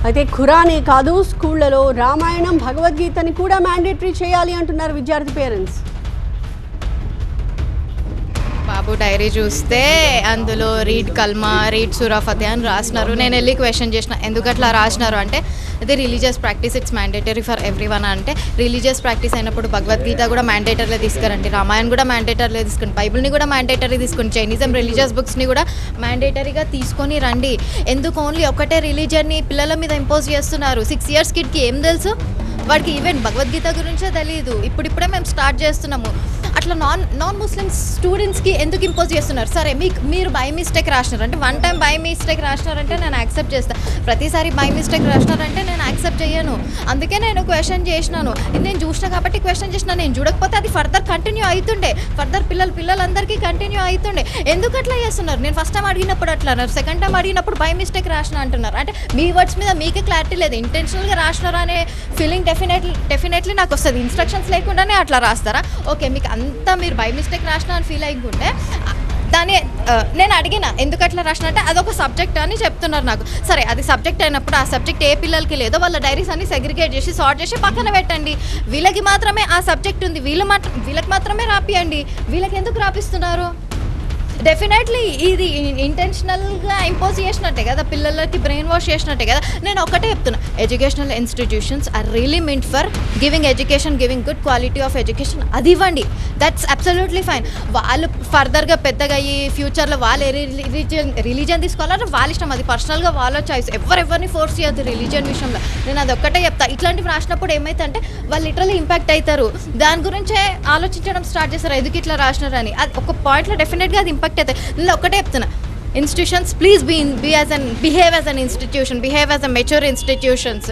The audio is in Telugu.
అయితే ఖురానే కాదు, స్కూళ్లలో రామాయణం, భగవద్గీతని కూడా మ్యాండేటరీ చేయాలి అంటున్నారు విద్యార్థి పేరెంట్స్. బాబు డైరీ చూస్తే అందులో రీడ్ కల్మా, రీడ్ సూరా ఫతే అని రాసినారు. నేను వెళ్ళి క్వశ్చన్ చేసిన, ఎందుకు అట్లా రాసినారు అంటే అది religious practice, it's mandatory for every one. అంటే రిలీజియస్ ప్రాక్టీస్ అయినప్పుడు భగవద్గీత కూడా మ్యాండేటరీలో తీసుకురండి, రామాయణం కూడా మ్యాండేటరీలో తీసుకోండి, బైబిల్ని కూడా మ్యాండేటరీ తీసుకోండి, చైనీజం రిలీజియస్ బుక్స్ని కూడా మ్యాండేటరీగా తీసుకొని రండి. ఎందుకు ఓన్లీ ఒకటే రిలీజియన్ని పిల్లల మీద ఇంపోజ్ చేస్తున్నారు? 6 years కిడ్కి ఏం తెలుసు? వాడికి ఈవెన్ భగవద్గీత గురించే తెలియదు. ఇప్పుడిప్పుడే మేము స్టార్ట్ చేస్తున్నాము. అట్లా నాన్ ముస్లిమ్స్ స్టూడెంట్స్కి ఎందుకు ఇంపోజ్ చేస్తున్నారు? సరే, మీరు బై మిస్టేక్ రాసినారు అంటే, వన్ టైం బై మిస్టేక్ రాసినారంటే నేను యాక్సెప్ట్ చేస్తాను. ప్రతిసారి బై మిస్టేక్ రాసినారంటే నేను యాక్సెప్ట్ చేయను. అందుకే నేను క్వశ్చన్ చేసినాను. నేను చూసిన కాబట్టి క్వశ్చన్ చేసిన. నేను చూడకపోతే అది ఫర్దర్ కంటిన్యూ అవుతుండే, ఫర్దర్ పిల్లలందరికీ కంటిన్యూ అవుతుండే. ఎందుకు అట్లా చేస్తున్నారు? నేను ఫస్ట్ టైం అడిగినప్పుడు అట్లా అన్నారు, సెకండ్ టైం అడిగినప్పుడు బై మిస్టేక్ రాసిన అంటున్నారు. అంటే మీ వర్డ్స్ మీద మీకే క్లారిటీ లేదు, ఇంటెన్షనల్గా రాసినారా అనే ఫీలింగ్ డెఫినెట్లీ నాకు వస్తుంది. ఇన్స్ట్రక్షన్స్ లేకుండానే అట్లా రాస్తారా? ఓకే, మీకు అంతా మీరు బై మిస్టేక్ రాసినా అని ఫీల్ అయ్యింటే దాన్ని నేను అడిగిన, ఎందుకు అట్లా రాసిన అంటే అదొక సబ్జెక్ట్ అని చెప్తున్నారు నాకు. సరే, అది సబ్జెక్ట్ అయినప్పుడు ఆ సబ్జెక్ట్ ఏ పిల్లలకి లేదో వాళ్ళ డైరీస్ అన్ని సెగ్రిగేట్ చేసి సార్ట్ చేసి పక్కన పెట్టండి. వీళ్ళకి మాత్రమే ఆ సబ్జెక్ట్ ఉంది, వీళ్ళకి మాత్రమే రాపియండి. వీళ్ళకి ఎందుకు రాపిస్తున్నారు? డెఫినెట్లీ ఇది ఇంటెన్షనల్గా ఇంపోజ్ చేసినట్టే కదా, పిల్లలకి బ్రెయిన్ వాష్ చేసినట్టే కదా. నేను ఒకటే చెప్తున్నా, educational institutions are really meant for giving education, giving good quality of education. అది ఇవ్వండి, దట్స్ అబ్సల్యూట్లీ ఫైన్. వాళ్ళు ఫర్దర్గా పెద్దగా అయ్యి ఫ్యూచర్లో వాళ్ళు రిలీజియన్ తీసుకోవాలంటే వాళ్ళ ఇష్టం, అది పర్సనల్గా వాళ్ళ చాయిస్. ఎవరిని ఫోర్స్ చేయద్దు రిలీజియన్ విషయంలో. నేను అది ఒక్కటే చెప్తా. ఇట్లాంటివి రాసినప్పుడు ఏమైతే వాళ్ళు లిటరల్లీ ఇంపాక్ట్ అవుతారు, దాని గురించే ఆలోచించడం స్టార్ట్ చేస్తారు, ఎందుకు ఇట్లా రాసినారు అని. అది ఒక పాయింట్లో డెఫినెట్గా అది ఇంపాక్ట్ అవుతాయి. నేను ఒక్కటే చెప్తున్నా, institutions please behave as an institution, behave as a mature institutions.